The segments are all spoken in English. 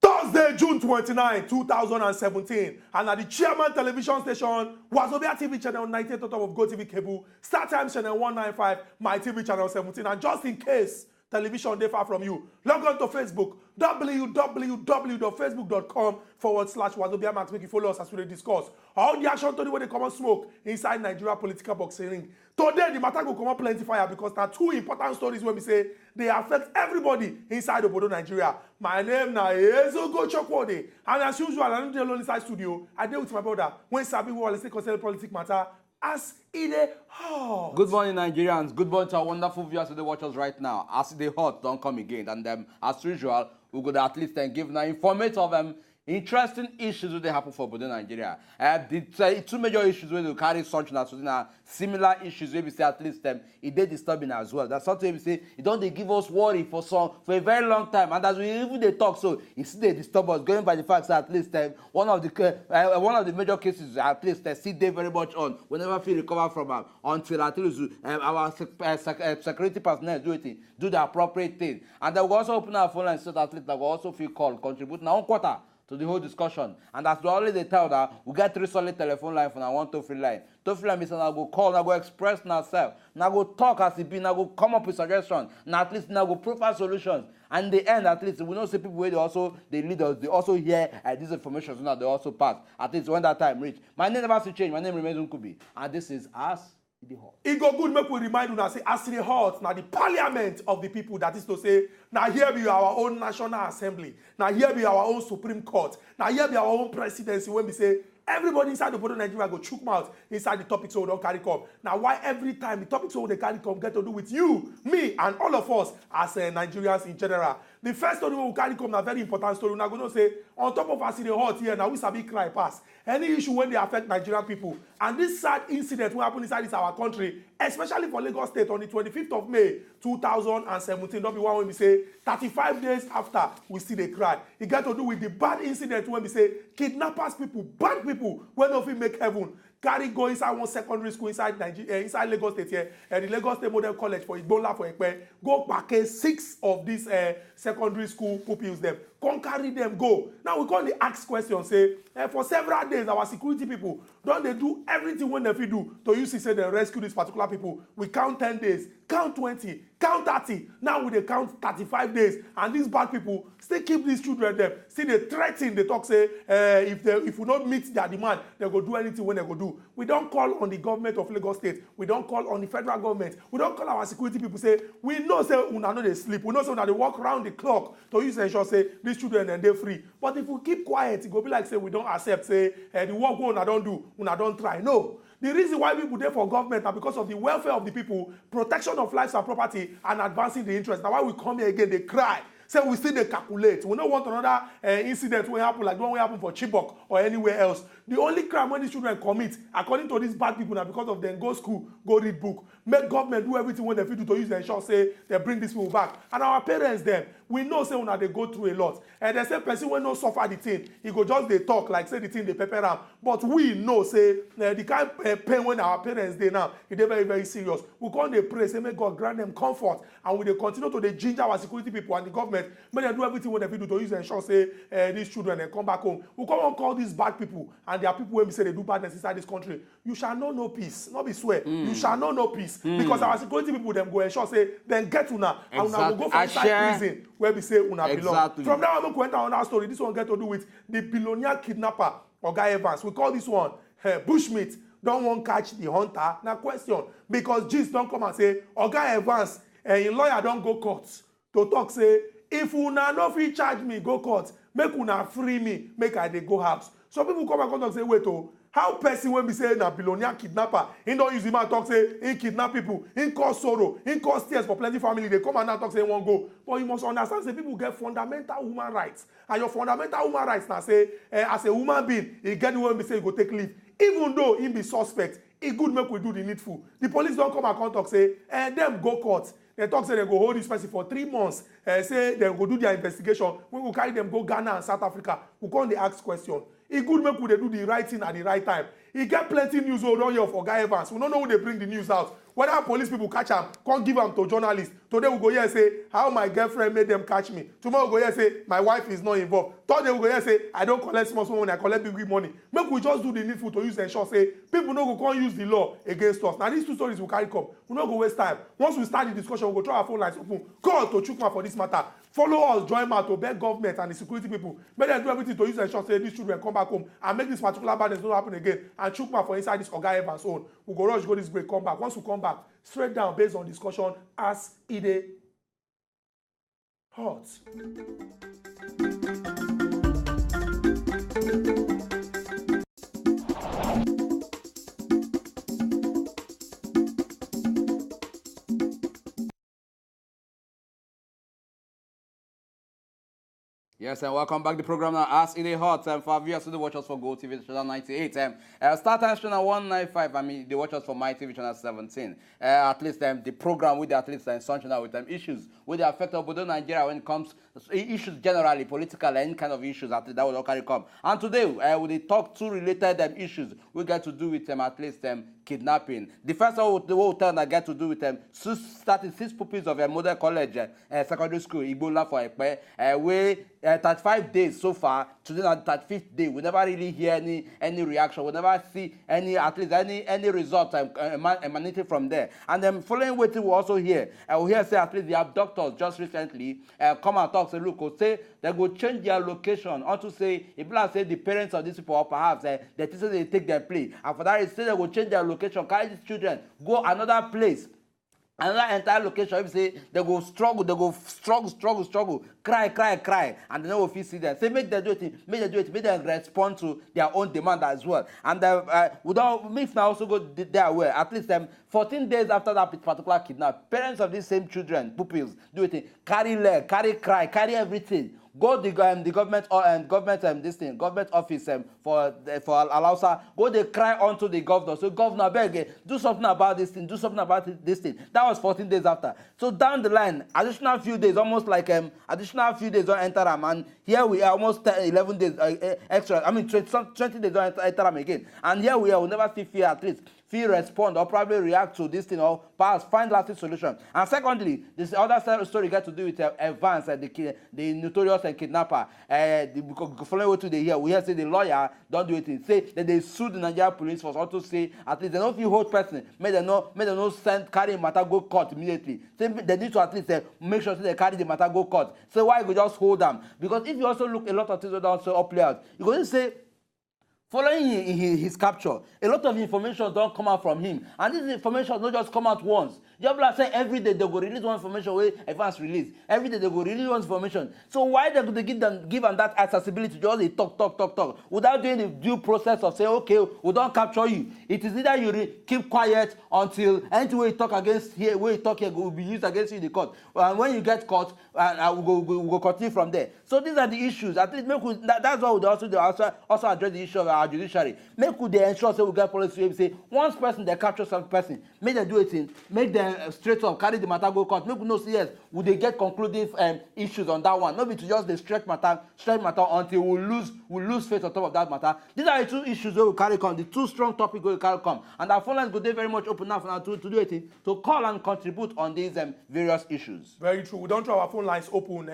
Thursday, June 29, 2017, and at the Chairman Television Station, Wazobia TV channel 98 on top of GoTV Cable, Star Times channel 195, My TV channel 17, and just in case television they far from you, log on to Facebook, www.facebook.com/Wazobia Max, make you follow us as we discuss all the action to the way they come on smoke inside Nigeria political boxing ring. Today, the matter will come up plenty fire because there are two important stories when we say they affect everybody inside Obodo, Nigeria. My name na Ezogo Chokwode, and as usual, I'm not alone inside studio. I deal with my brother when Sabi will say concerning politics matter as Edey Hot. Good morning, Nigerians. Good morning to our wonderful viewers who watch us right now. As Edey Hot don't come again, and as usual, we could at least give now informative interesting issues that happen for Obodo, Nigeria. The two major issues where they carry such now similar issues where we say at least it they disturbing as well. That's something we say it don't they give us worry for a very long time, and as we even they talk so it's they disturb us going by the fact that at least one of the major cases at least still they very much on whenever we recover from them until at least our security personnel do the appropriate thing, and they will also open our phone line so that at least they will also feel called contribute now one quarter to the whole discussion. And that's the only they tell that we get 3 solid telephone line for now, 1 toll-free line. Toll-free line means now go call, now go express ourselves, now go talk as it be, now go come up with suggestions, now at least now go profile solutions. And the end, at least we know say people where they lead us, they also hear this information, so now they also pass. At least when that time reach. My name never to change, my name remains Nkubi. And this is us. It go good make we remind you now say as Edey Hot now the parliament of the people, that is to say now here be our own national assembly, now here be our own supreme court, now here be our own presidency when we say everybody inside the Obodo Nigeria go chook mouth inside the topics so we don't carry come. Now why every time the topics so they carry come get to do with you, me, and all of us as Nigerians in general. The first story we will carry come, a very important story. We're not going to say on top of us Edey Hot here now we sabi cry pass any issue when they affect Nigerian people, and this sad incident will happen inside this our country, especially for Lagos State on the 25th of May 2017. Don't be one when we say 35 days after we see the cry. It got to do with the bad incident when we say kidnappers people, bad people when no fit make heaven carry go inside one secondary school inside Nigeria, inside Lagos State here, the Lagos State Model College for Igbola for Ekpe, go package 6 of these secondary school pupils them, come carry them go. Now we come the ask question say for several days our security people don't they do everything when they fit do to use to say they rescue these particular people. We count 10 days, count 20, count 30. Now we they count 35 days, and these bad people still keep these children them. See they threaten, they talk say if we don't meet their demand, they go do anything when they go do. We don't call on the government of Lagos State. We don't call on the federal government. We don't call our security people. Say we know say una no they sleep. We know say una they walk around the clock to use ensure say these children and they free. But if we keep quiet, it go be like say we don't accept say the work we una don't do, una don't try. No. The reason why people there for government are because of the welfare of the people, protection of lives and property, and advancing the interest. Now why we come here again, they cry. Say we still they calculate. We don't want another incident will happen like the one will happen for Chibok or anywhere else. The only crime when these children commit, according to these bad people, now because of them go school, go read book, make government do everything when they fit to use the ensure say they bring these people back. And our parents them, we know say when they go through a lot. And they say person when no suffer the thing, he go just they talk like say the thing they pepper am. But we know say the kind of pain when our parents they now, it they very very serious. We come they pray say may God grant them comfort, and we they continue to they ginger our security people and the government. May they do everything when they fit to use the ensure say these children and come back home. We come and call these bad people. And there are people when we say they do badness inside this country. You shall know no peace. Not be swear. You shall know no peace. Because our security people them go ensure say then get una. And una will go for inside prison where we say una belong. From now on, we go enter on our story. This one get to do with the billionaire kidnapper Oga Evans. We call this one bushmeat. Don't want catch the hunter. Now question. Because Jesus don't come and say Oga Evans in lawyer don't go court to talk say if una no fit charge me go court, make una free me, make I dey go house. Some people come and come and say, wait, oh, how person when we say na billionaire kidnapper, he don't use him and talk say he kidnap people, he cause sorrow, he cause tears for plenty family. They come and now talk say he won't go. But you must understand say people get fundamental human rights. And your fundamental human rights now say as a human being, you get the way we say you go take leave. even though he be suspect, e good make we do the needful. The police don't come and come talk say, them go court. They talk say they go hold this person for 3 months. Say they go do their investigation. We will carry them go Ghana and South Africa. We come dey ask question. E good make we dey do the right thing at the right time. E get plenty news we don hear for Guy Evans. We don't know who they bring the news out. Whether police people catch am, come give am to journalists. Today we go here say how my girlfriend made them catch me. Tomorrow we go here say my wife is not involved. Thursday we go here say I don't collect small money, I collect big money. Make we just do the needful to use ensure say people no go come use the law against us. Now these two stories will carry come. We no go waste time. Once we start the discussion, we go try our phone lines open. Call to Chukma for this matter. Follow us, join out to beg government and the security people. Make them do everything to use ensure say these children come back home and make this particular badness not happen again. And Chukma for inside this Oga Evans own. We go rush go this break, come back. Once we come back, straight down based on discussion as Edey Hot. Yes, and welcome back to the program now. As Edey Hot, for viewers who watch us for Go TV channel 98, start time channel 195. I mean, they watch us for My TV channel 17. At least the program with the at least sunshine with them issues with the affect of Bodo Nigeria when it comes to issues generally, political, any kind of issues that will all carry come. And today we talk two related issues we get to do with them at least kidnapping. The first one we'll tell that get to do with them 36 pupils of a model college secondary school Igbola for Ekpe where 35 days so far. Today on the 35th day, we never really hear any reaction. We never see any at least any result emanating from there. And then following what we also hear, we hear say at least the abductors just recently come and talk say look, say they go change their location. Or to say if like say the parents of these people or perhaps the teachers they take their play, and for that they say they go change their location, carry these children, go another place. Another entire location, if say they go struggle, cry, and they no go see them. Say make them do it, make them respond to their own demand as well. And without me now also go their way. At least 14 days after that particular kidnap, parents of these same children, pupils, do it, carry leg, carry cry, carry everything. Go the government government office for Alausa. Go they cry onto the governor. So governor beg, do something about this thing. Do something about this thing. That was 14 days after. So down the line, additional few days, almost like additional few days don't enter them, and here we are almost 11 days extra. I mean 20 days don't enter them again. And here we are. We'll never see fear at least. Respond or probably react to this thing or perhaps find lasting solution. And secondly, this other story got to do with Evans, the notorious kidnapper. Following what they hear, we hear say the lawyer don't do it. Say that they sued the Nigerian police force also say at least they don't feel hold person. May they not send carry matter go court immediately. Say they need to at least make sure they carry the matter go court. So why you just hold them? Because if you also look a lot of things that also play out, you go to say. Following his capture, a lot of information don't come out from him. And this information don't just come out once. Just like saying every day they go release one information where Evans release. Every day they go release one information. So why they give them that accessibility to just they talk without doing the due process of saying, okay, we don't capture you. It is either you keep quiet until anything where you talk against here, where you talk here will be used against you in the court. And when you get caught, we'll go continue from there. So these are the issues. At least that's why we also address the issue of our judiciary. Make they ensure we get policy to say once person they capture some person, make them do it in, make them straight up carry the matter go court. Make we know say yes, would they get conclusive issues on that one? Maybe to just the stretch matter until we lose faith on top of that matter. These are the two issues we will carry come, the two strong topics we will carry come, and our phone lines go very much open now to do it to call and contribute on these various issues. Very true. We don't try our phone lines open.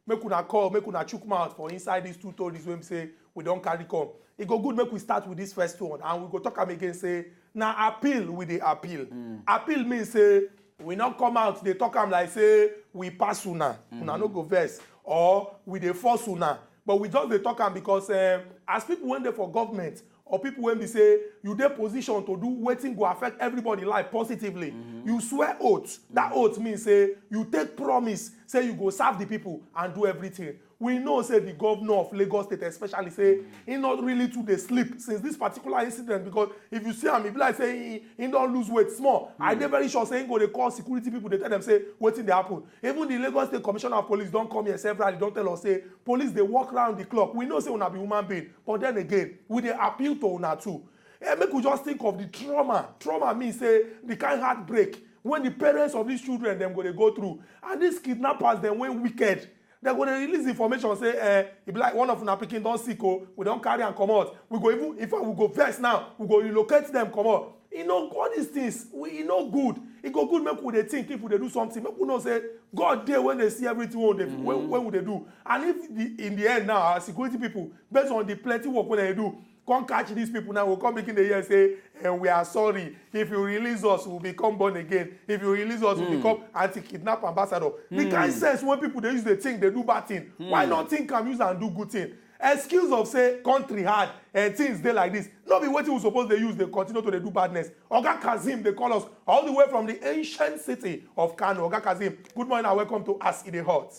Make una call, make una chook mouth for inside these two stories when we say we don't carry come. It go good make we start with this first one and we go talk am again say na appeal with the appeal. Appeal means say we not come out they talk am like say we pass una, una no go vex or we dey force una, but we just dey talk am because as people when they for government or people when they say you dey position to do wetin go affect everybody life positively, you swear oath. That oath means say you take promise say you go serve the people and do everything. We know say the governor of Lagos State especially say he not really too dey sleep since this particular incident, because if you see him, he be like say he don't lose weight small. I dey very sure say he go dey call security people, they tell them say wetin dey happen. Even the Lagos State Commissioner of Police don't come here severally, don't tell us say police they walk round the clock. We know say una be human being, but then again we dey appeal to una too. Make we just think of the trauma. Trauma means say the kind heartbreak when the parents of these children them go through, and these kidnappers them when wicked. They're going to release information say it be like one of una pikin don sick o, we don carry am comot, we go even if we go vex now, we go relocate them comot. You know, all these things e no good. E go good make we dey think if we dey do something, make we know say God dey when they see everything when we dey do. And if in the end now our security people, based on the plenty work wey they do, come catch these people now, we'll come begin the year say we are sorry, if you release us we'll become born again, if you release us we'll become anti-kidnap ambassador. The kind sense when people they use the thing they do bad thing, why not think and use and do good thing? Excuse of say country hard and things they like this, not be wetin we suppose they use, they continue to they do badness. Oga Kazim, they call us all the way from the ancient city of Kano. Oga Kazim, good morning and welcome to Ask Edey Hot.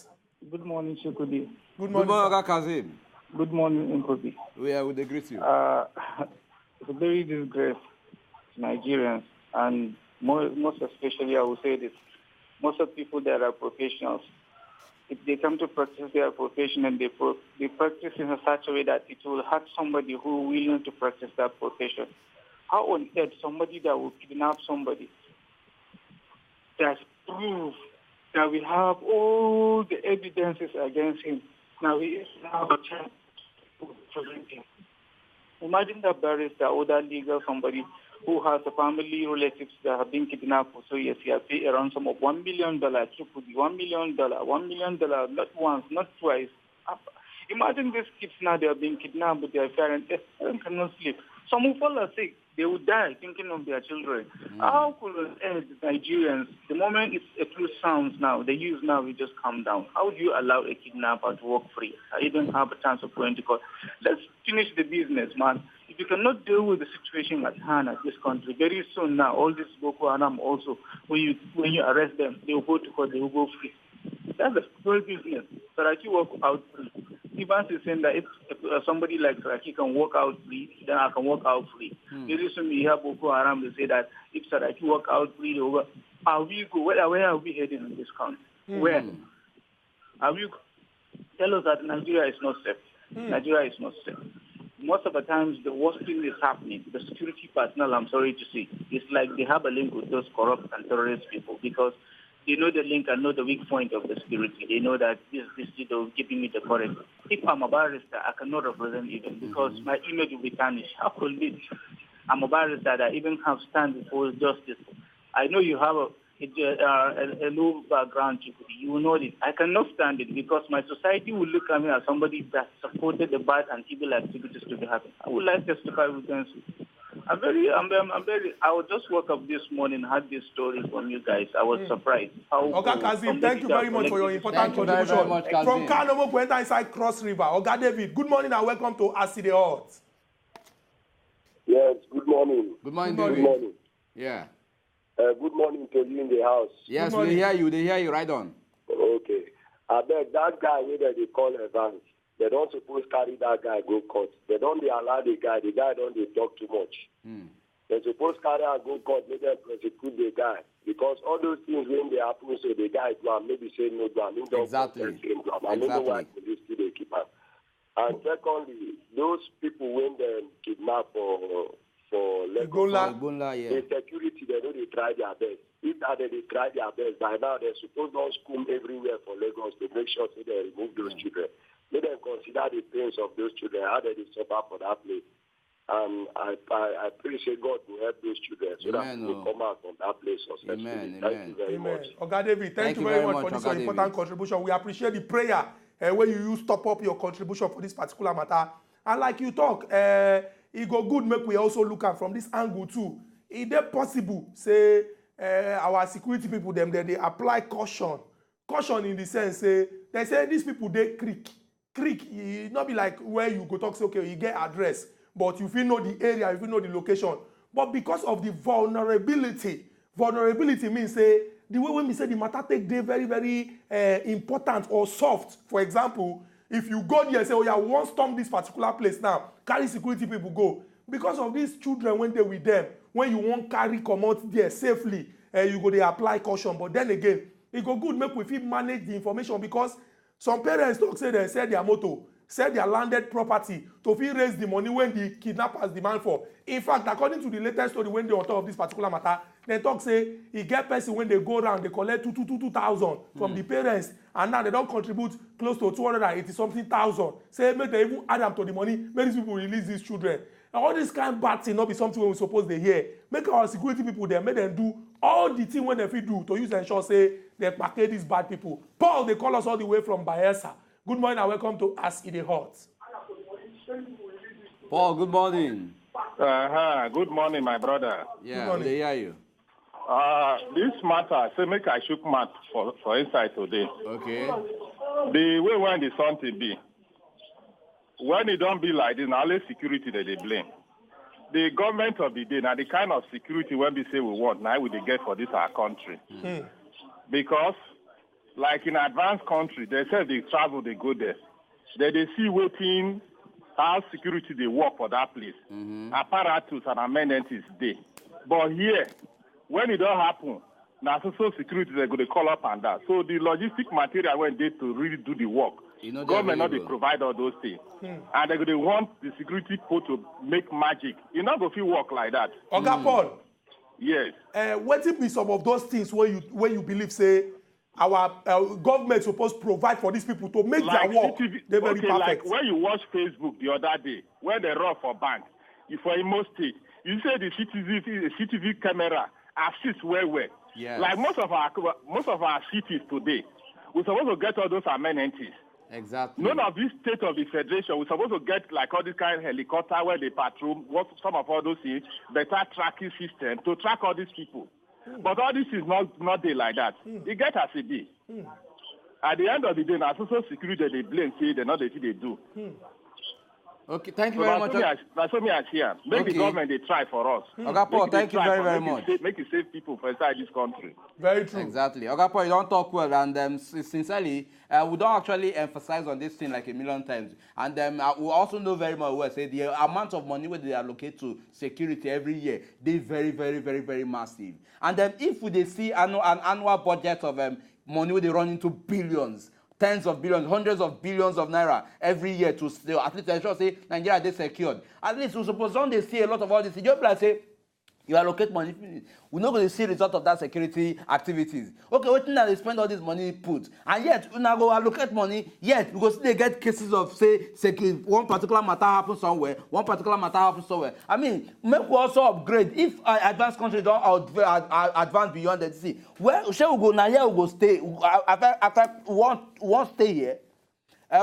Good morning, Shekudi. Good morning, Oga Kazim. Good morning, Nkobi. We would agree with you. It's a very disgrace to Nigerians, and most especially, I will say this, most of the people that are professionals, if they come to practice their profession and they practice in such a way that it will hurt somebody who is willing to practice that profession. How on earth somebody that will kidnap somebody that prove that we have all the evidences against him, now he is now a chance to present him. Imagine that barrister or that legal somebody who has a family relatives that have been kidnapped for so years. He has paid a ransom of $1 million, $1 million, $1 million, not once, not twice. Imagine these kids now, they are being kidnapped with their parents. Their parents cannot sleep. Some will fall sick. They will die thinking of their children. How could Nigerians, the moment a truth sounds now, the youth now will just calm down. How do you allow a kidnapper to walk free? I even have a chance of going to court. Let's finish the business, man. If you cannot deal with the situation at hand at this country, very soon now, all this Boko Haram also, when you arrest them, they will go to court, they will go free. That's a whole business. Saraki walk out free. Evans is saying that if somebody like Saraki can walk out free, then I can walk out free. Very soon we hear Boko Haram, they say that if Saraki walk out free, where are we heading in this country? Where? Are we? Tell us that Nigeria is not safe. Nigeria is not safe. Most of the times, the worst thing is happening. The security personnel, I'm sorry to say, it's like they have a link with those corrupt and terrorist people because they know the link and know the weak point of the security. They know that this will giving me the correct. If I'm a barrister, I cannot represent even because my image will be tarnished. How could it? I'm a barrister that even have stand before justice. I know you have a low background, you will know it. I cannot stand it because my society will look at me as somebody that supported the bad and evil activities to be happening. I would like to testify with them. I was just woke up this morning, had this story from you guys. I was surprised. Oga Kazim, thank you very much for your important contribution. Very much, From Kano, we enter inside Cross River. Oga David, good morning and welcome to Ask Edey Hot. Yes, good morning. Good morning, Good David. morning. Yeah. Good morning to you in the house. Yes, we hear you. They hear you right on. Okay. I beg that guy where they call Evans, they don't suppose carry that guy go court. They don't allow the guy don't they talk too much. They suppose carry and go court, make them prosecute the guy. Because all those things when they happen, so the guy do and maybe say no do and Exactly. I don't know why police still they keep him. And secondly, those people when they kidnap for Ebola, yeah. the security, they know they try their best. If they try their best, by now they're supposed to school everywhere for Lagos to make sure that they remove those children. Let them consider the pains of those children, how they suffer for that place. And I pray say God will help those children so that they will come out from that place successfully. Amen. Thank you very much. Oga David, thank you very much for this important contribution. We appreciate the prayer when you use top up your contribution for this particular matter. And like you talk, it go good make we also look at from this angle too. Is it possible, say, our security people, they apply caution. Caution in the sense, they say these people, they creek. It not be like where you go talk, say, okay, you get address, but you feel know the area, you feel know the location. But because of the vulnerability means, say, the way when we say the matter take day very, very important or soft. For example, if you go there and say, oh yeah, we won't storm this particular place now, carry security people go. Because of these children, when they're with them, when you won't carry come out there safely, you go they apply caution. But then again, it go good make we fit manage the information because some parents talk say they sell their motto. sell their landed property to fit raise the money when the kidnappers demand for. In fact, according to the latest story when they on top of this particular matter, they talk say e get person when they go around, they collect 2,000 from the parents, and now they don't contribute close to 280 something thousand. Say make they even add them to the money, make these people release these children. And all this kind of bad thing not be something we suppose they hear. Make our security people there, make them do all the thing when they fit do to use ensure say they package these bad people. Paul, they call us all the way from Bayelsa. Good morning and welcome to Ask Edey Hot. Paul, good morning. Good morning, my brother. Yeah, they hear you. This matter, say make I shook mouth for inside today. Okay. The way when the sun to be, when it don't be like this, now only security that they blame. The government of the day, now the kind of security when we say we want, now we get for this our country. Because, like in advanced country, they say they travel, they go there. They see waiting, how security they work for that place. Apparatus and amenities there. But here, when it don't happen, now so security they're going to call up and that. So the logistic material when they to really do the work, government not they provide all those things. And they're going to want the security people to make magic. You not going to work like that. Oga Paul. Yes. What be some of those things where you believe say our government supposed to provide for these people to make like their work they're very perfect? Like when you watch Facebook the other day, when they run for bank, if for Imo State, you say the CCTV camera assists well. Yes. Like most of our cities today, we're supposed to get all those amenities. Exactly. None of this state of the federation, we're supposed to get like all this kind of helicopter where they patrol, some of all those things, better tracking system to track all these people. But all this is not there like that. You get as it be. At the end of the day, now social security they blame, say they're not the thing they do. Okay, thank you very much. That's what me I here. Make the government they try for us. Oga Paul, thank you very much. Make it save people for inside this country. Very true. Exactly. Oga Paul, you don't talk well, and sincerely, we don't actually emphasize on this thing like a million times. And we also know very much well, say the amount of money where they allocate to security every year, they very, very, very, very massive. And then if they see an annual budget of money where they run into billions, tens of billions, hundreds of billions of naira every year to at least ensure say Nigeria they secured. At least we suppose don't they see a lot of all this. You just like say you allocate money, we're not going to see the result of that security activities. Okay, waiting that they spend all this money put, and yet we now go allocate money, yet because they get cases of say security, one particular matter happens somewhere, one particular matter happens somewhere. I mean, make we also upgrade. If advanced countries don't advance beyond the sea, where shall we go now? Here we go stay. After one stay here.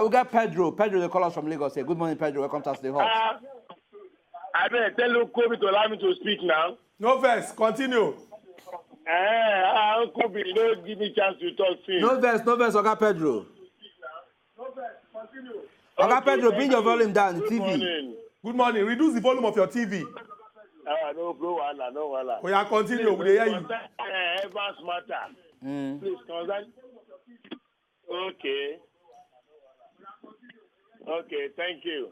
We got Pedro. Pedro, they call us from Lagos. Say, good morning, Pedro. Welcome to the Hot. I better tell Kobe to allow me to speak now. No verse, continue. Kobe, don't give me a chance to talk to No verse, Oga Pedro. No verse, continue. Oga Pedro, bring your volume down, the TV. Morning. Good morning. Reduce the volume of your TV. No, wala. We are continue. We hear you. Evans matter. Please, concern. Okay, thank you.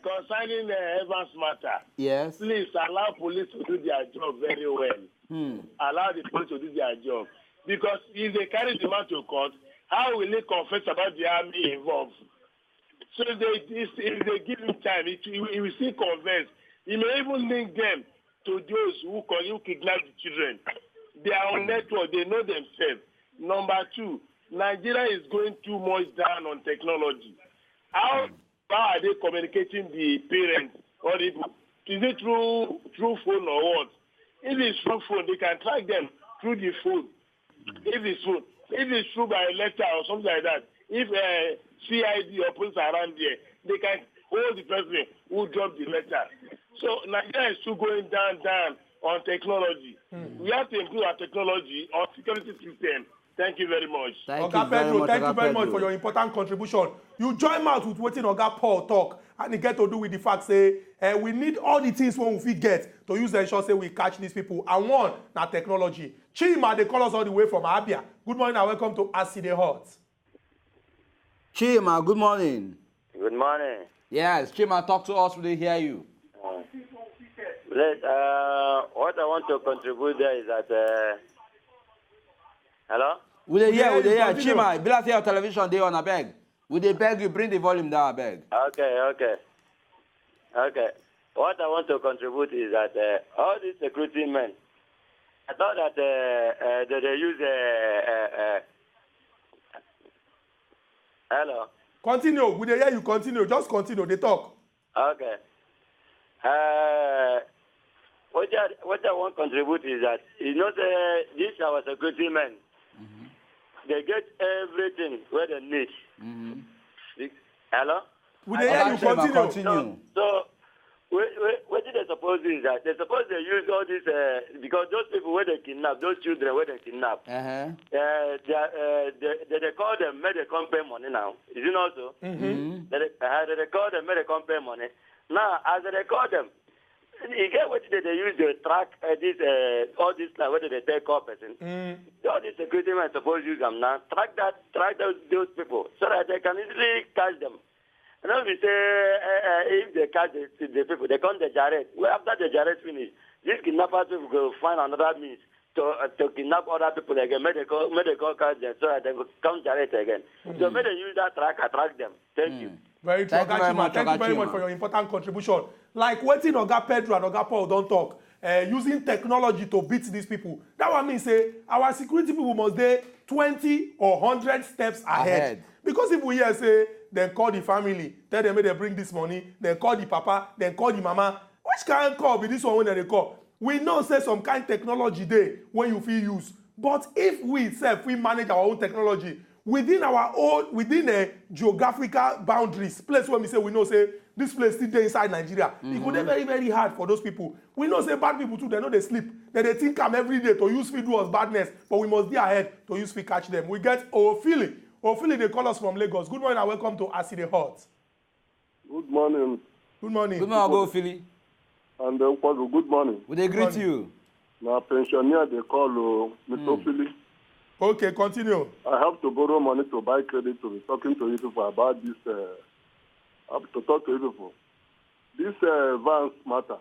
Concerning the Evans matter, yes. Please allow police to do their job very well. Allow the police to do their job. Because if they carry the man to court, how will he confess about the army involved? So if they give him time, he will still confess. He may even link them to those who kidnap the children. They are on network. They know themselves. Number two, Nigeria is going too much down on technology. How are they communicating the parents or the people? Is it through phone or what? If it's through phone, they can track them through the phone. If it's through by a letter or something like that, if CID or police are around there, they can hold the person who dropped the letter. So Nigeria is still going down on technology. We have to improve our technology, our security system. Thank you very much. Oga Pedro, thank you very much for your important contribution. You join mouth with what Oga Paul talk, and it get to do with the fact say we need all the things when we get to use the ensure say we catch these people. And one, now technology. Chima, they call us all the way from Abia. Good morning and welcome to Ask Edey Hot. Chima, good morning. Good morning. Yes, Chima, talk to us. We hear you. What I want to contribute there is that hello? We hear. Chima, be like your television day on a beg. Would they beg you? Bring the volume down, I beg. Okay. What I want to contribute is that all these security men, I thought that they use hello. Continue. We dey hear you. Continue. Just continue. They talk. Okay. What I want to contribute is that these our security men, they get everything where they need. Hello. We dey hear you. Continue. So what they suppose do is that they suppose they use all this because those people where they kidnap, those children where they kidnap, they call them, may they come pay money now. Is it not so? They call them, may they come pay money. Now, as they call them, you get what they use to track all this like whether they take up person. All these security men suppose use them now. Track those people so that they can easily catch them. And then we say if they catch the people, they come the jarret. Well, after the jarret finish, these kidnappers will go find another means to kidnap other people again. May they go catch them so that they will come jarret again. So may they use that track, attract them. Thank you. Very true. Thank you very much for your important contribution. Like waiting Oga Pedro and Oga Paul don't talk. Using technology to beat these people. That one means say our security people must be 20 or 100 steps ahead. Because if we hear say then call the family, tell them they bring this money, then call the papa, then call the mama. Which kind of call be this one when they call? We know say some kind of technology there when you feel use. But if we itself we manage our own technology within a geographical boundaries, place where we say we know say this place still there inside Nigeria, it could be very, very hard for those people. We know say bad people too, they know they sleep. They think come every day to use feed do us badness, but we must be ahead to use feed catch them. We get Ophili. Ophili, they call us from Lagos. Good morning and welcome to Edey Hot. Good morning. Good morning. Good morning, Ophili. And good morning. Would they greet you? Now pensioner they call Mr. Ophili. Okay, continue. I have to borrow money to buy credit to be talking to you people about this. I have to talk to you people. This Vance matter.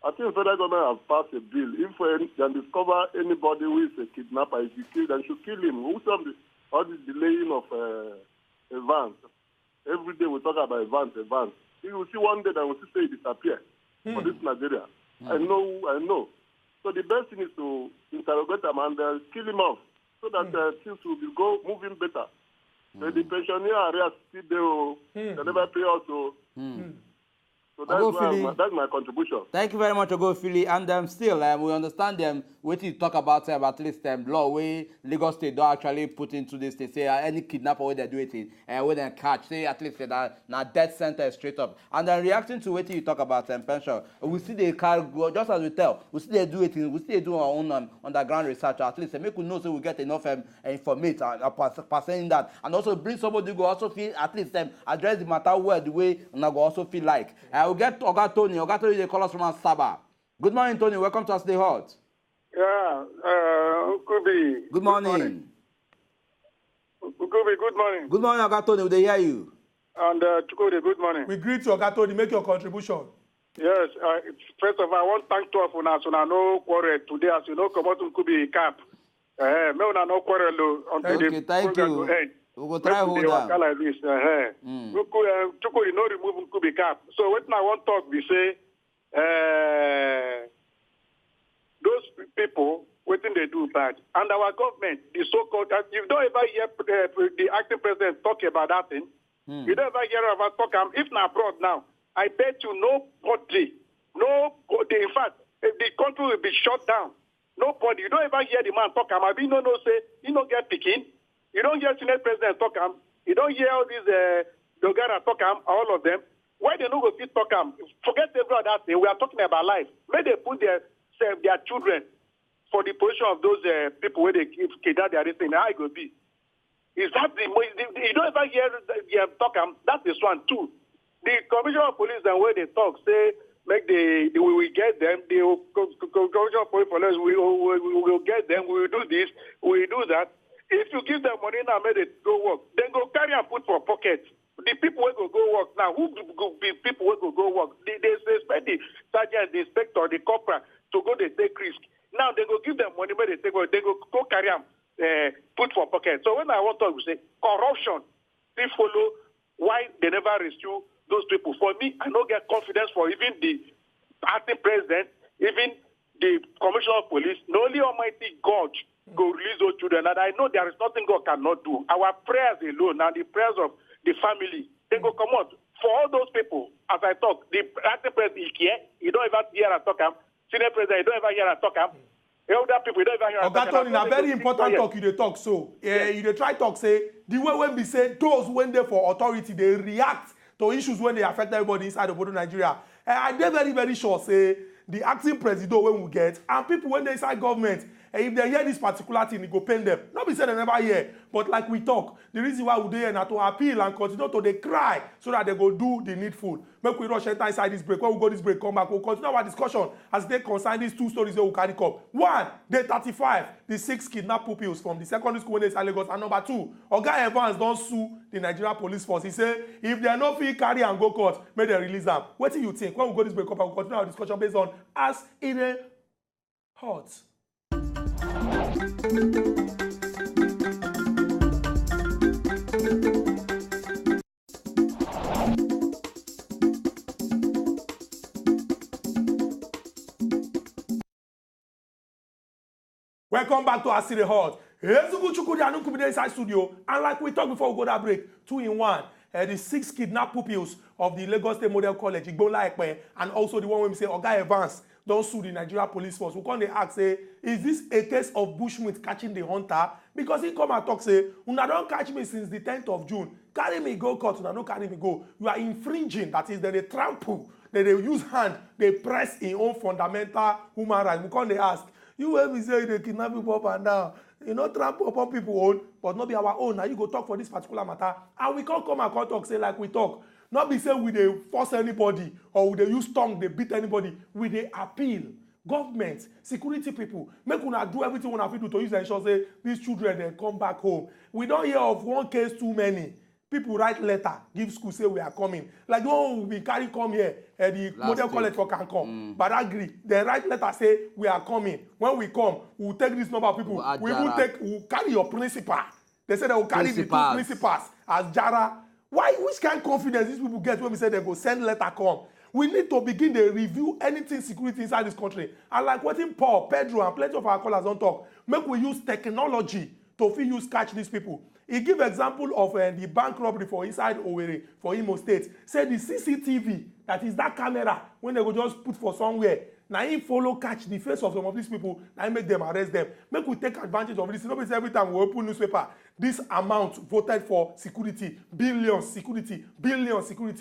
I think federal government has passed a bill. If they discover anybody who is a kidnapper, if you kill them, should kill him. Who stop all this delaying of a Vance? Every day we talk about a Vance. You will see one day that we see say it disappear for this Nigeria. I know. So the best thing is to interrogate them and kill him off, so that things will go moving better. The pensioner area still there, they never pay us. So that's my contribution. Thank you very much, Ogophili. And still, we understand them. What you talk about at least law where Lagos State don't actually put into this. They say any kidnapper where they do it in, where they catch, say at least that now death sentence straight up. And then reacting to what you talk about pension, we see they carry just as we tell, we see they do it in, we see they do our own underground research. At least make we know so we get enough information pertaining that, and also bring somebody who also feel at least address the matter well the way and go also feel like. We'll get Oga Tony. Oga Tony, they call us from Asaba. Good morning, Tony. Welcome to Edey Hot. Yeah, Kubi. Good morning. Kubi, good morning. Good morning, Oga Tony. They hear you. And Chukudi, good morning. We greet you, Oga Tony. Make your contribution. Yes. First of all, I want to thank two of us. So no quarrel today, as you know, come out to Kubi camp. Me una no quarrel until the program will end. We will try hold on. Like this. Chukudi no remove Kubi cap. So what I want to talk, we say, those people, what they do bad. And our government, the so-called, you don't ever hear the acting president talk about that thing. You don't ever hear about talk. If not abroad now, I bet you nobody, in fact, if the country will be shut down, nobody, you don't ever hear the man talk. I mean, no, say, he don't get picking. You don't hear Senate President talk. You don't hear all these Dogara talk. All of them. Why they don't go fit talk? Forget every other thing. We are talking about life. May they put their children for the position of those people where they kidnap their thing. How it will be? Is that the you don't ever hear them talk? That is one too. The Commissioner of Police and where they talk say make we will get them. The Commissioner of Police we will get them. We will do this. We will do that. If you give them money now, make they go work. Then go carry and put for pockets. The people will go work now. Who go be people will go work? They expect the sergeant, the inspector, the corporal to go. They take risk. Now they go give them money, but they take work. They go carry and put for pockets. So when I want to say corruption, they follow why they never rescue those people. For me, I don't get confidence for even the acting president, even the commissioner of police. No, only Almighty God go release those children. And I know there is nothing God cannot do. Our prayers alone and the prayers of the family, they go come out. For all those people, as I talk, the acting president, he don't ever hear and talk him. Senior president, he don't ever hear and talk him. Elder people, you don't ever hear and talk him. In a very important talk you dey talk so. You dey try talk say, the way when we say those when they for authority, they react to issues when they affect everybody inside of Nigeria. I dey very, very sure say, the acting president when we get, and people when they inside government, if they hear this particular thing, it go pain them. Not be said they never hear, but like we talk, the reason why we do here now to appeal and continue to they cry so that they go do the needful. Make we rush enter inside this break. When we go this break, come back, we'll continue our discussion as they concern these two stories that we carry up. One, day 35, the 6 kidnapped pupils from the secondary school when they inside Lagos. And number 2, Oga Evans don't sue the Nigerian police force. He say, if they are no fee carry and go court, may they release them. What do you think? When we go this break up, we'll continue our discussion based on as Edey Hot. Welcome back to Edey Hot. Inside studio, and like we talked before we go that break, 2 in 1. The 6 kidnapped pupils of the Lagos State Model College, Igbola Ekpe, and also the one when we say Oga Evans don't sue the Nigeria police force. We come they ask, say, is this a case of bushmeat catching the hunter? Because he come and talk, say, una don't catch me since the 10th of June. Carry me go court, una don't carry me go. You are infringing, that is, they trample, they use hand, they press in own fundamental human rights. We come they ask, you when we say they kidnap people up and down, you know, trample upon people own, but not be our own. Now you go talk for this particular matter. And we can't come and talk, say, like we talk. Not be saying we they force anybody or we they use tongue, they beat anybody. We they appeal. Government, security people, make una do everything una fit do to use the ensure say these children they come back home. We don't hear of one case too many. People write letter, give school say we are coming. Like the one we carry come here at the model college for can come. But agree, they write letter say we are coming. When we come, we'll take this number of people. We'll carry your principal. They say they will carry the 2 principals as Jara. Why? Which kind of confidence these people get when we say they go send letter come? We need to begin to review anything security inside this country. And like what in Paul, Pedro, and plenty of our callers don't talk, make we use technology to use catch these people. He give example of the bank robbery for inside Owerri, for Imo State. Say the CCTV, that is that camera, when they go just put for somewhere, now he follow catch the face of some of these people, now make them arrest them. Make we take advantage of this. Nobody say every time we open newspaper, this amount voted for security, billions security,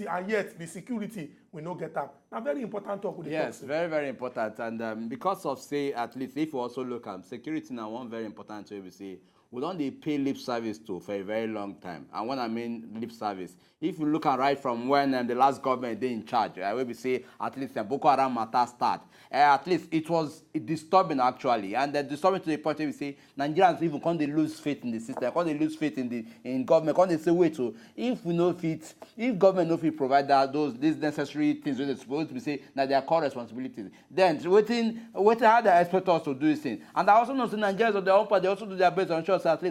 and yet the security we no get them. Now very important talk with the Yes, very, very important. And because of, say, at least if we also look at security now, one very important way we say, we don't pay lip service to for a very long time. And when I mean lip service, if you look at right from when the last government they in charge, I will say at least the Boko Haram matter start. At least it was disturbing actually, and disturbing to the point where we say Nigerians even can't they lose faith in the system, can't they lose faith in government, can't they say wait so if we know fit, if government no fit provide these necessary things when they're supposed to be say that they are core responsibilities, then waiting how they expect us to do this thing. And I also know that Nigerians on their own part they also do their best to ensure at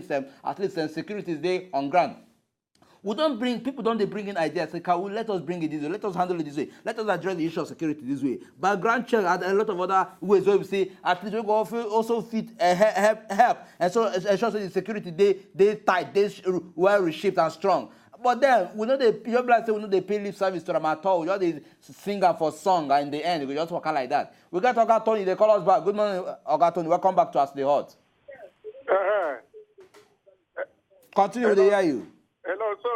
least security is there on ground. We don't bring people don't they bring in ideas. Say, let us bring it this way, let us handle it this way, let us address the issue of security this way. Background check and a lot of other ways where we say at least we go also fit help. And so ensure the security they tight, they well reshaped and strong. But then we know your blood say we know they pay lip service to them at all. We just they sing for song and in the end we just walk out like that. We got Oga Tony, they call us back. Good morning, Oga Tony. Welcome back to Edey Hot. Continue to hear you. Hello, so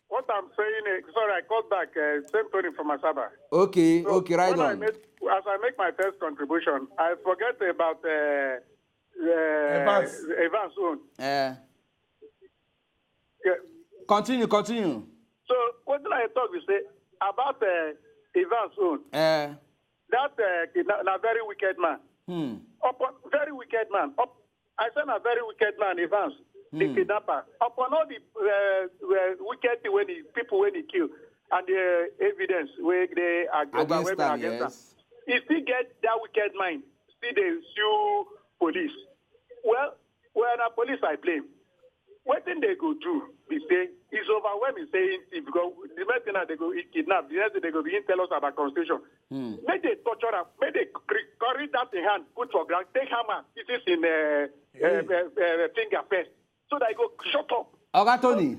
what I'm saying is, sorry, I called back, same Tony from Asaba. Okay, so okay, right on. As I make my first contribution, I forget about Evans' own. Yeah. Continue. So what did I talk you say about Evans' own? That a very wicked man. Very wicked man. I said a very wicked man, Evans. The kidnapper. Upon all the wicked when people when he kill and the evidence where they are against them. He still get that wicked mind. Still they sue police. Well, when a police I blame. What thing they go do? be saying, it's overwhelming saying things because the next thing that they go kidnap, the next thing they go begin tell us about constitution. Make they torture them, make they carry that in hand, put for ground, take hammer, it is in finger first, so that I go shut up. Ogatoni,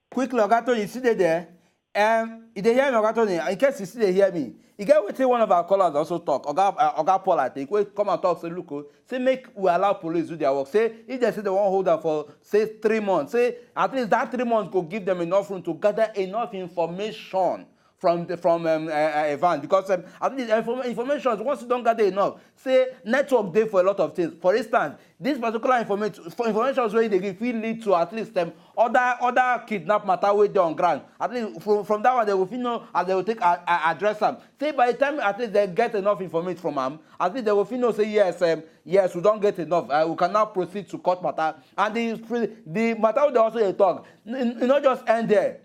quickly, Ogatoni, see there. If they hear me, Ogatoni, in case you see they hear me, you get what one of our callers also talk. Oga Paul, I think, we come and talk, say, look, say make we allow police do their work. Say if they say they won't hold them for say 3 months, say at least that 3 months could give them enough room to gather enough information from a van, because I think information, once you don't gather enough, say network day for a lot of things. For instance, this particular information where they give will lead to at least other kidnap matter where they on ground. At least from that one they will know and they will take address them. Say by the time at least they get enough information from them, at least they will know say yes we don't get enough. We can now proceed to court matter. And the matter they also talk. It not just end there.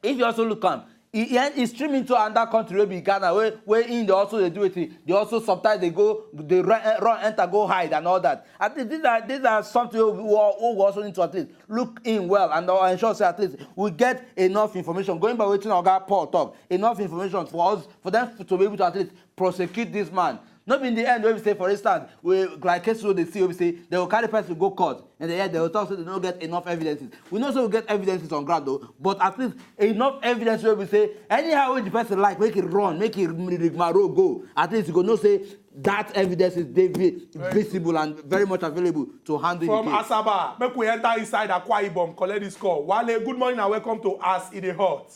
If you also look it's streaming to another country, maybe Ghana, where in they also they do it. They also sometimes they run, enter, go hide and all that. At least these are something we also need to at least look in well and ensure say at least we get enough information. Going by waiting our guy Paul talk, enough information for them to be able to at least prosecute this man. Not in the end, when we say, for instance, like cases where they see, we say they will carry person to go court, and they will talk so they don't get enough evidences. We know so we get evidences on ground though, but at least enough evidence where we say anyhow when the person like make it run, make it rigmarole go. At least you go know say that evidence is visible and very much available to handle from the case. Asaba, make we enter inside Akwa Ibom, collect this call. Wale, good morning and welcome to Ask Edey Hot.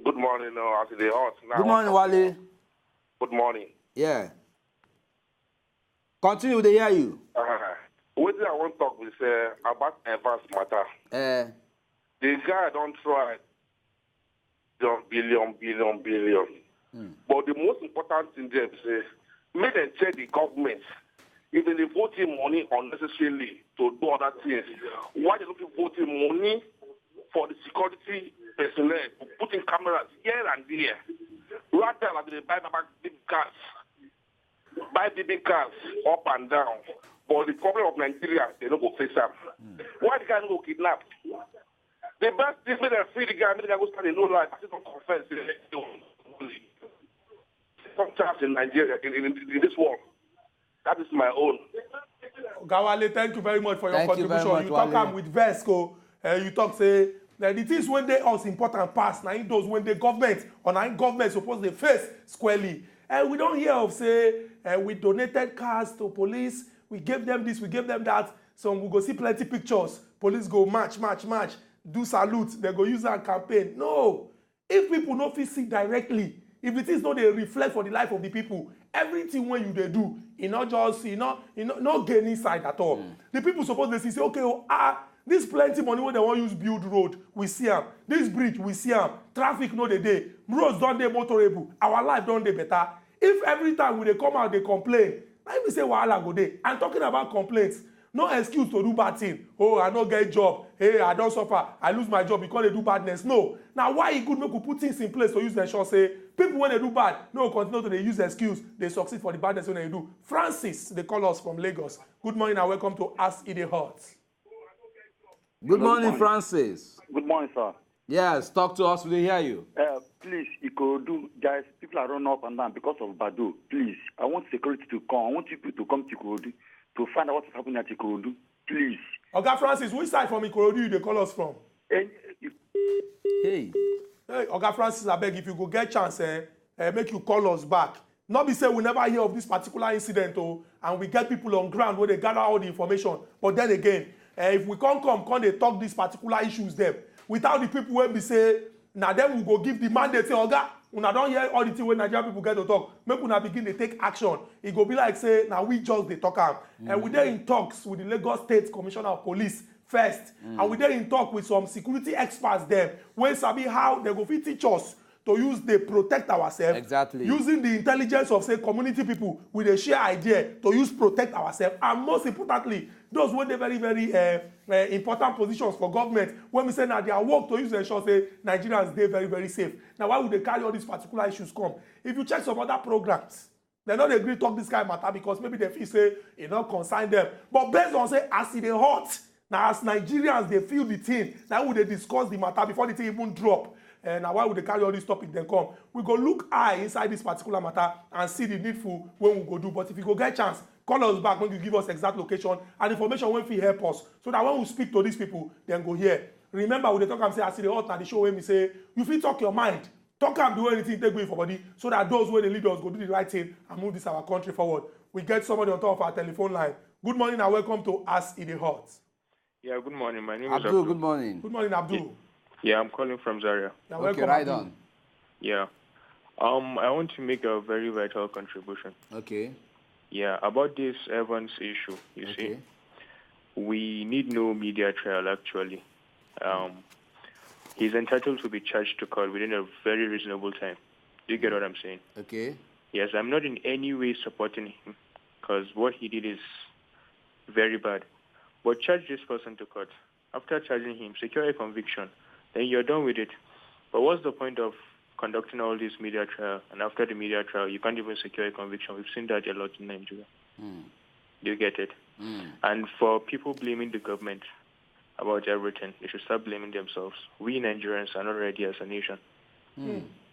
Good morning, Ask Edey Hot. Good morning, Wale. Good morning. Yeah. Continue, they hear you. What I want to talk with about Evans matter. The guy don't try billion. But the most important thing there is make them check the government. If they voting money unnecessarily to do other things, why they looking voting money for the security personnel, putting cameras here and there? Right there, like they buy big cars. Buy big cars up and down. But the problem of Nigeria, they don't go face up. Why the guy don't go kidnap? The best thing make them free the guy, make the guy go start a no life. I still don't confess. Some chance in Nigeria, in this world. That is my own. Gawale, thank you very much for your contribution. You talk with Vesco. You talk say that the things when they us important pass. Now those when the government or now government supposed they face squarely. We don't hear of say we donated cars to police. We gave them this, we gave them that. So we go see plenty pictures. Police go march, do salute. They go use that campaign. No, if people no fit see directly, if it is not they reflect for the life of the people, everything when you they do, you not just not gain inside at all. The people suppose they say okay, this plenty money when they want use build road, we see them. This bridge, we see them. Traffic no the day. Roads don't they motorable. Our life don't they better. If every time when they come out they complain, let me say wahala go dey. I'm talking about complaints. No excuse to do bad thing. Oh, I don't get a job. Hey, I don't suffer. I lose my job because they do badness. No. Now, why it good make we put things in place to use the ensure say people when they do bad, no continue to they use the excuse. They succeed for the badness when they do. Francis, they call us from Lagos. Good morning and welcome to Ask Edey Hot. Good morning, Francis. Good morning, sir. Yes, talk to us. We hear you. Please, Ikorodu, guys, people are running up and down because of Badu. Please, I want security to come. I want people to come to Ikorodu to find out what is happening at Ikorodu. Please. Okay, Francis, which side from Ikorodu they call us from? Hey, Oga Francis, I beg if you go get chance, make you call us back. Not be say we never hear of this particular incident, and we get people on ground where they gather all the information. But then again, if we come, they talk these particular issues them. Without the people when we say, now then we go give the mandate, say, Oga, una don't hear all the thing when Nigerian people get to talk. Make una begin to take action. It go be like say, now we just they talk am. And we there in talks with the Lagos State Commissioner of Police first. And we there in talk with some security experts there. When sabi how they go fit teach us to use they protect ourselves. Exactly. Using the intelligence of say community people with a share idea to use protect ourselves. And most importantly, those were the very, very important positions for government. When we say now their work to use the ensure say Nigerians they very, very safe. Now why would they carry all these particular issues come? If you check some other programs, they not agree to talk this kind of matter because maybe they feel say it not consign them. But based on say as it hot, Now, as Nigerians, they feel the thing. Now, would they discuss the matter before the thing even drop? And now, why would they carry all this topic then come? We go look eye inside this particular matter and see the needful when we go do. But if you go get chance, call us back when you give us exact location and information when we help us. So that when we speak to these people, then go here. Remember, when they talk and say, I see the hot na the show when we say, you fit talk your mind. Talk and do anything take away for body. So that those where the leaders go do the right thing and move this our country forward. We get somebody on top of our telephone line. Good morning and welcome to Ask Edey Hot. Yeah, good morning. My name is Abdul. Good morning. Good morning, Abdul. Yeah, I'm calling from Zaria. Yeah, okay, welcome, right Abdul. on. Yeah. I want to make a very vital contribution. Okay. Yeah, about this Evans issue, you see, we need no media trial, actually. He's entitled to be charged to court within a very reasonable time. Do you get what I'm saying? Okay. Yes, I'm not in any way supporting him because what he did is very bad. But charge this person to court. After charging him, secure a conviction. Then you're done with it. But what's the point of conducting all this media trial? And after the media trial, you can't even secure a conviction. We've seen that a lot in Nigeria. Do you get it? And for people blaming the government about everything, they should start blaming themselves. We Nigerians are not ready as a nation.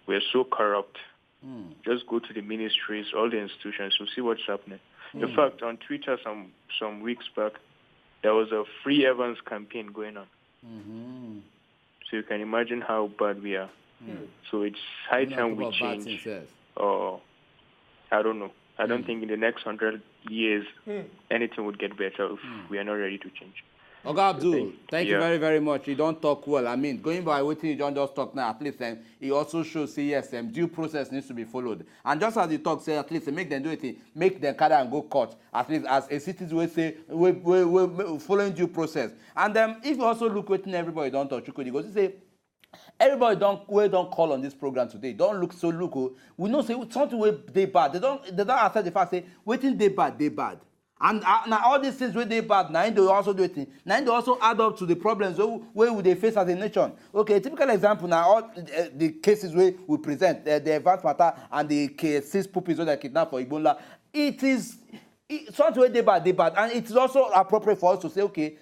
We're so corrupt. Just go to the ministries, all the institutions, you'll see what's happening. In fact, on Twitter some weeks back, there was a Free Evans campaign going on. So you can imagine how bad we are. So it's high time we change. Or I don't know. I don't think in the next 100 years anything would get better if we are not ready to change. Okay, Abdul, thank you very, very much. You don't talk well. I mean, going by what you don't just talk now, at least it also shows, say, yes, due process needs to be followed. And just as you talk, say, at least make them do it, make them carry and go court, at least as a citizen will say, we're following due process. And if you also look what everybody don't touch, you go to say, everybody don't call on this program today. Don't look so local. We know say something where they bad. They don't accept the fact say waiting they bad. And now all these things where they bad, now they also do it. Now they also add up to the problems where would they face as a nation. Okay, a typical example now, all the cases where we present, the Evans matter and the 6 puppies where they kidnapped for Ebola, it is something where they bad, and it is also appropriate for us to say, okay,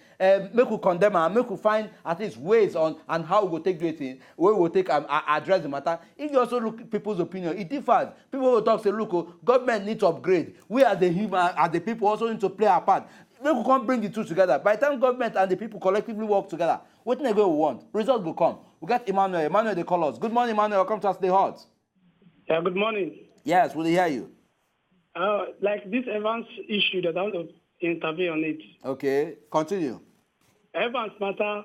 make we condemn and make we find at least ways on and how we will take the thing, where we will take address the matter. If you also look at people's opinion, it differs. People will talk, say, look, government needs to upgrade. We as the human, as the people also need to play our part. Make we can't bring the two together. By the time government and the people collectively work together, what they go we want, results will come. We got Emmanuel. Emmanuel, they call us. Good morning, Emmanuel. Welcome to Edey Hot. Yeah, good morning. Yes, we'll hear you. Like this Evans issue that I want to intervene on it. Okay, continue. Evans matter,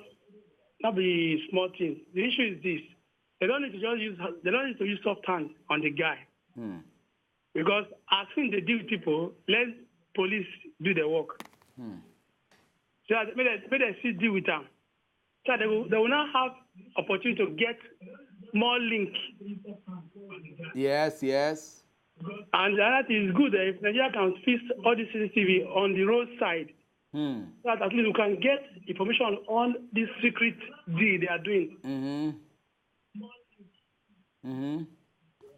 not be small thing. The issue is this: they don't need to use soft hand on the guy, because as soon as they deal with people, let police do their work. So that may they still deal with them. So they will not have opportunity to get more link. Yes. And that is good if Nigeria can fix all the CCTV on the roadside. So that at least we can get information on this secret deal they are doing.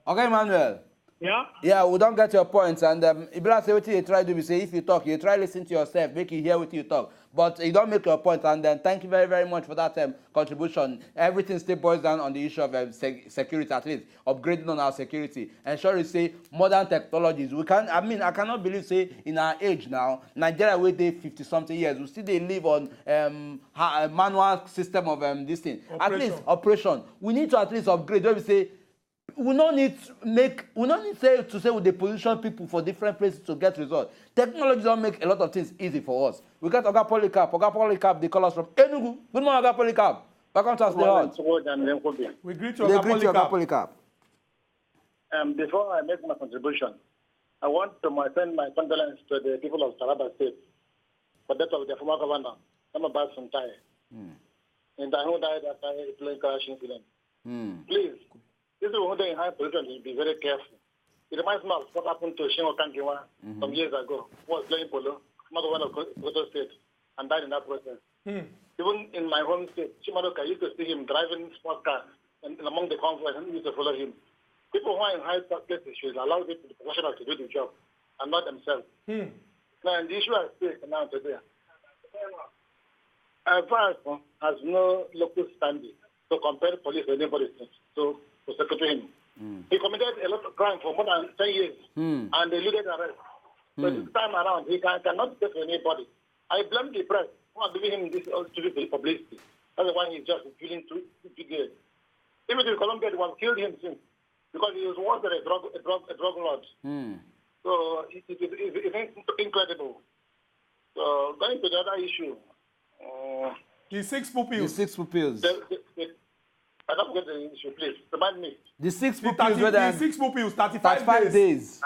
Okay, Emmanuel. Yeah? Yeah, we don't get your points. And Ibra say what you try to do, say if you talk, you try listen to yourself, make you hear what you talk. But you don't make your point. And then thank you very, very much for that contribution. Everything still boils down on the issue of security, at least upgrading on our security. And sure you say modern technologies. I cannot believe, say, in our age now, Nigeria where they 50-something years, we still they live on a manual system of this thing. Operation. At least operation. We need to at least upgrade. Don't we say, we don't need to say with the position people for different places to get results. Technology don't make a lot of things easy for us. We got Oga Polycarp. Oga Polycarp, they call us from Enugu. Good morning, Oga Polycarp. Welcome to Edey Hot. We greet you, Oga Polycarp. Before I make my contribution, I want to send my condolences to the people of Taraba State for the death of their former governor, Samabas Suntai. And I know died after a plane crash incident. Please, this is one in high position to be very careful. It reminds me of what happened to Shingo Kankiwa some years ago, who was playing polo, another one of Koto State, and died in that process. Even in my home state, Chimaroka, I used to see him driving sports car and among the convoys, and used to follow him. People who are in high places should allow the professionals to do the job and not themselves. Now, the issue I speak now today, Advance has no local standing to compare police with anybody to prosecute him. He committed a lot of crime for more than 10 years and eluded arrest. So this time around, he cannot take anybody. I blame the press who are giving him this publicity. That's why he's just feeling too good. Even in Colombia, they have killed him since because he was once a drug lord. So it's incredible. So going to the other issue. The 6 pupils. I don't get the issue, please. Remind me. The 6 pupils. The 6 pupils, 35 days.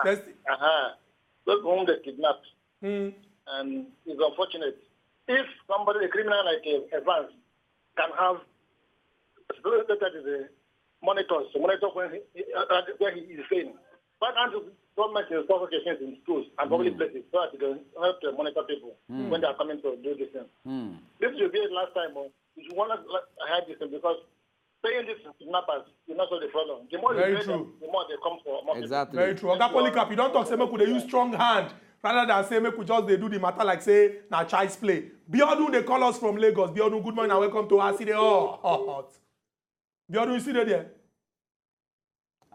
Those whom they kidnapped. And it's unfortunate. If somebody, a criminal like Evans, can have monitors to monitor where he is staying. Why can't the government install occasions in schools and public places so that they can help to monitor people when they are coming to do this thing? This should be the last time. You should want to have this thing because paying these kidnappers is not solve the problem. The more you pay them, the more they come for more exactly. Very true. Oga Polycarp, you don't talk say make we use strong hand rather than say make we just they do the matter like say na child's play. Biodun they call us from Lagos. Biodun, good morning and welcome to Aside Hot. Biodun, you see there?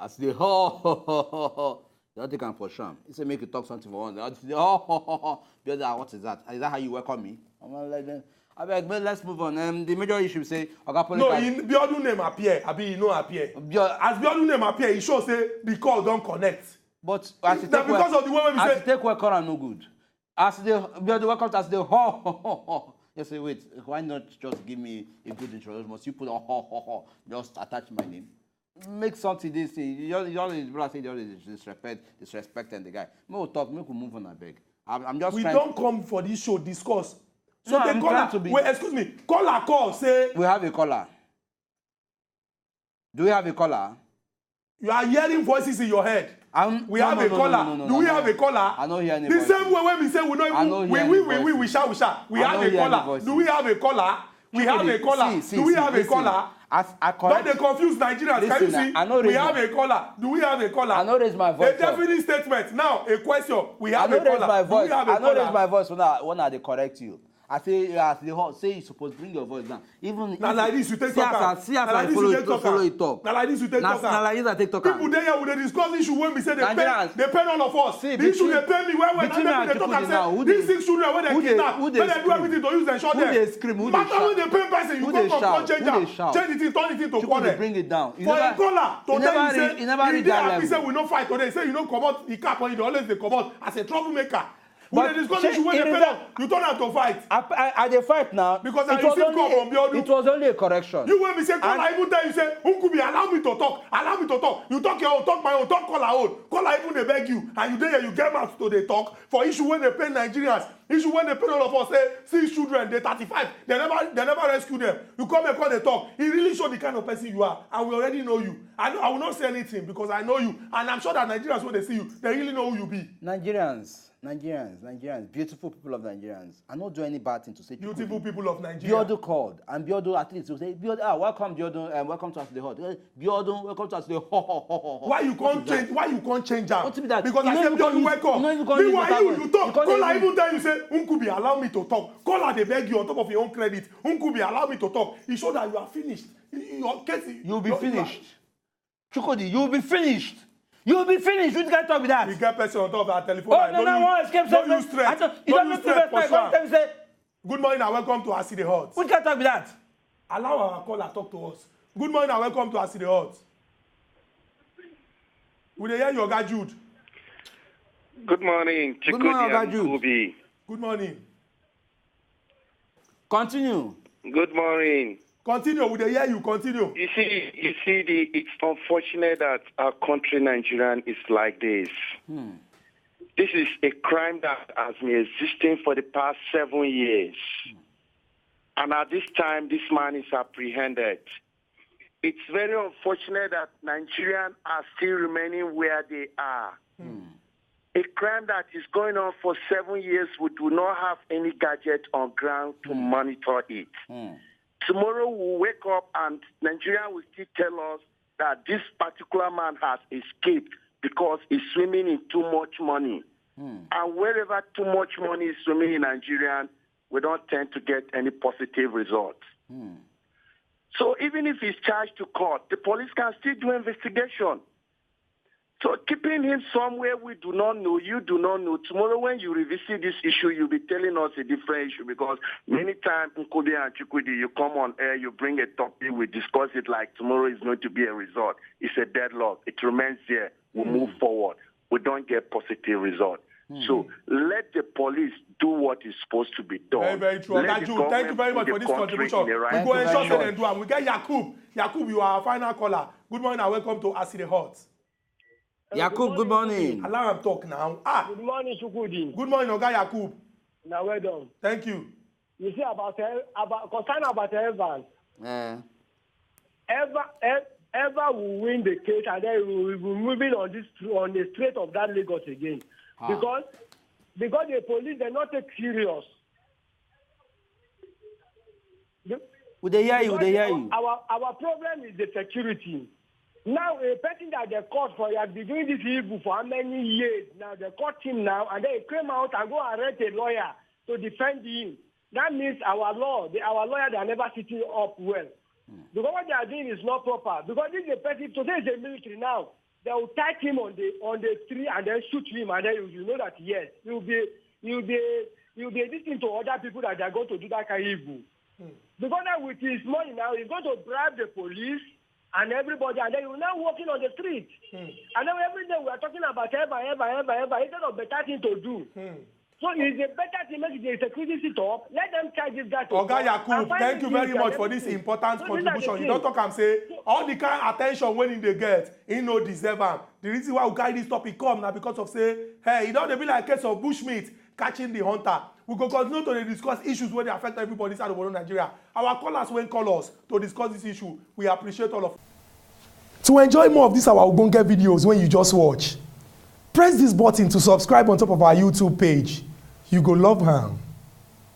Aside Hot. Don't take him for sham. He said make you talk something for one. Biodun, what is that? Is that how you welcome me? I'm not like that. I beg, but let's move on. The major issue say Oga Polycarp. No, Biodun name appear. Abi he no appear. As Biodun name appear, he show say the call don't connect. But as it take because of the way we say. As it take work on no good. As the Biodun welcome as the ho. You say wait, why not just give me a good introduction? Must you put a ho? Just attach my name. Make something this thing. You always brother say you always disrespecting the guy. Make we talk. Make we move on. I beg. I'm just. We trying. don't come for this show discuss. So No, they I'm call trying her, to be. wait, excuse me. Call say. We have a caller. Do we have a caller? You are hearing voices in your head. We have a caller. Do we have a caller? I don't hear any The voice. same way when we say we know we shout. We have a caller. Do we have a caller? We have a caller. Do we have a caller? Don't they confuse Nigerians? Can you see? We have a caller. Do we have a caller? I know raise my voice. A definite statement. Now, a question. We have a I know raise caller. my Do voice. we have a I know raise my caller? voice when they correct you. I say as the hot say you supposed to bring your voice down. Even Now like this you take talk. See as I follow it talk. Now like this you take talk. Now like this I take talk. People there here will discuss issue when we say they pay all of us. See, the issue they pay me when they talk and say these 6 children when they kidnap, when they do everything to use them short them. Who they scream? Who they shout? Matter when they pay person, you come from change the thing, turn it into quarrel. Bring it down. For a caller to tell you say, you never read that level. Say we no fight today. Say you no come out the cap on you always they come out as a troublemaker. But when they discuss issue when they pay up, you turn out to fight. I dey fight now. Because I received call from Biodun. It was only a correction. You when me say call, I even tell you say, Unkubi, allow me to talk. Allow me to talk. You talk your own, talk my own, talk call our own. Call I even they beg you, and you there you get mad to they talk for issue when they pay Nigerians. Issue when they pay all of us say 6 children, they 35. They never rescue them. You come and call they talk. It really show the kind of person you are, and we already know you. I will not say anything because I know you, and I'm sure that Nigerians when they see you, they really know who you be. Nigerians, beautiful people of Nigerians. I don't do any bad thing to say. Beautiful people of Nigeria. Biodun called, and Biodun at least will say, Biodun, welcome Biodun, welcome to Aside Hot. Biodun, welcome to Aside Hot. Why you can't change? Why you can't change that? What that? Because I said Biodun welcome. Meanwhile you talk. Call I even tell you say, Unkubi, allow me to talk. Call they beg you on top of your own credit. Unkubi, allow me to talk. It shows that you are finished. You'll be finished. Chukodi, you'll be finished. You'll be finished. Which guy talk with that? We get person on top of our telephone. Oh, no, escape. Don't use strength. Don't use strength. Good morning and welcome to Aside Hot. Which guy talk with that? Allow our caller talk to us. Good morning and welcome to Aside Hot. We dey hear you, Oga Jude. Good morning, Good morning, Oga Jude. Good morning. Continue. Good morning. Continue. We dey hear you. Continue. You see, it's unfortunate that our country, Nigeria, is like this. This is a crime that has been existing for the past 7 years. And at this time, this man is apprehended. It's very unfortunate that Nigerians are still remaining where they are. A crime that is going on for 7 years, we do not have any gadget on ground to monitor it. Tomorrow we'll wake up and Nigeria will still tell us that this particular man has escaped because he's swimming in too much money. And wherever too much money is swimming in Nigeria, we don't tend to get any positive results. So even if he's charged to court, the police can still do investigation. So keeping him somewhere we do not know, you do not know. Tomorrow when you revisit this issue, you'll be telling us a different issue because many times, Nkudi and Chukwudi, you come on air, you bring a topic, we discuss it like tomorrow is going to be a result. It's a deadlock. It remains there. We move forward. We don't get positive result. So let the police do what is supposed to be done. Very, very true. Thank you very much for this contribution. We go ensure and do. We get Yakub. Yakub, you are our final caller. Good morning and welcome to Edey Hot. Yakub, good morning. Allow him talk now. Good morning, Chukwudi. Good morning, Oga Yakub. Now well done. Thank you. You see about Evans. Ever will win the case and then we will be moving on the straight of that Lagos again. Because the police they not take serious. Would they hear you? Our problem is the security. Now a person that they caught for has been doing this evil for how many years? Now they caught him now and they came out and go arrest a lawyer to defend him. That means our lawyer they are never sitting up well. Because what they are doing is not proper. Because this is a person, today is the military now. They will tie him on the tree and then shoot him and then you know that yes, you'll be listening to other people that they are going to do that kind of evil. Because now with his money now, he's going to bribe the police and everybody, and then you're now walking on the street. And then every day we are talking about ever, instead of better thing to do. So it's a better thing, make the security sit up, let them charge this guy to Oga Yakub, thank you very much for this important contribution. You don't talk and say, all the kind of attention when they get, he no deserve them. The reason why we carry this topic come now because of say, hey, it don't be like a case of bushmeat catching the hunter. We go continue to discuss issues where they affect everybody inside of Nigeria. Our callers when call us to discuss this issue. We appreciate all of. To enjoy more of these our Ogbonge videos when you just watch, press this button to subscribe on top of our YouTube page. You go love her.